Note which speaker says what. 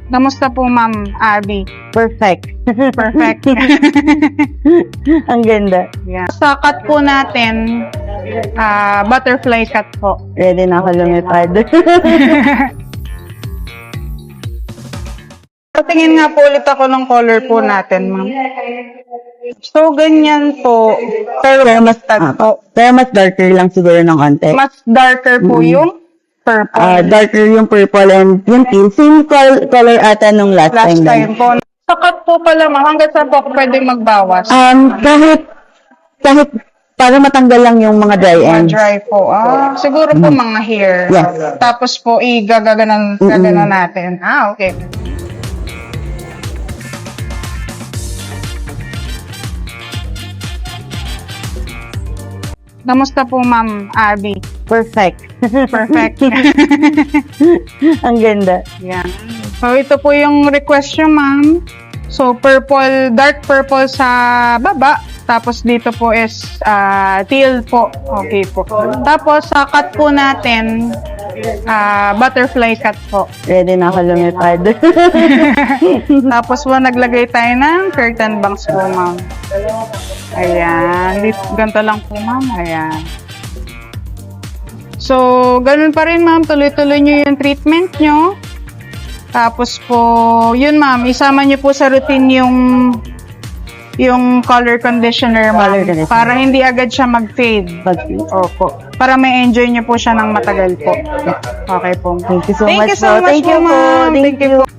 Speaker 1: Kamusta po, Ma'am Abby?
Speaker 2: Perfect.
Speaker 1: Perfect.
Speaker 2: Ang ganda.
Speaker 1: Yeah. Sa cut po natin, butterfly cut po.
Speaker 2: Ready na ako lumipad.
Speaker 1: Tingin nga po ulit ako ng color po natin, Ma'am. So, ganyan po. Pero mas
Speaker 2: Pero mas darker lang siguro ng konti.
Speaker 1: mas darker po yung purple.
Speaker 2: Darker yung purple and yung teal. Same color ata nung last
Speaker 1: Last
Speaker 2: time.
Speaker 1: time po. Sa cut po pala, Ma'am, hanggang saan po ako pwedeng magbawas?
Speaker 2: Kahit para matanggal lang yung mga dry ends.
Speaker 1: Dry po. Siguro po mga hair.
Speaker 2: Yes.
Speaker 1: Tapos po, gaganan natin. Okay. Kamusta po, Ma'am Abby?
Speaker 2: Perfect.
Speaker 1: Perfect.
Speaker 2: Ang ganda.
Speaker 1: Yan. So, ito po yung request nyo, Ma'am. So, purple, dark purple sa baba. Tapos, dito po is teal po. Okay po. Tapos, sa cut po natin, butterfly cut po.
Speaker 2: Ready na ako lumipad.
Speaker 1: Tapos po, naglagay tayo ng curtain bangs po, Ma'am. Ayan. Ganito lang po, Ma'am. Ayan. So, ganun pa rin, Ma'am. Tuloy-tuloy nyo yung treatment nyo. Tapos po, yun, Ma'am. Isama nyo po sa routine yung color conditioner, Ma'am.
Speaker 2: Color conditioner.
Speaker 1: Para hindi agad siya mag-fade. Opo. Para may enjoy nyo po siya ng matagal po. Okay po.
Speaker 2: Thank you so
Speaker 1: Thank
Speaker 2: much
Speaker 1: you so
Speaker 2: po.
Speaker 1: much
Speaker 2: Thank you
Speaker 1: po,
Speaker 2: po.
Speaker 1: Ma'am.
Speaker 2: Thank you.
Speaker 1: po.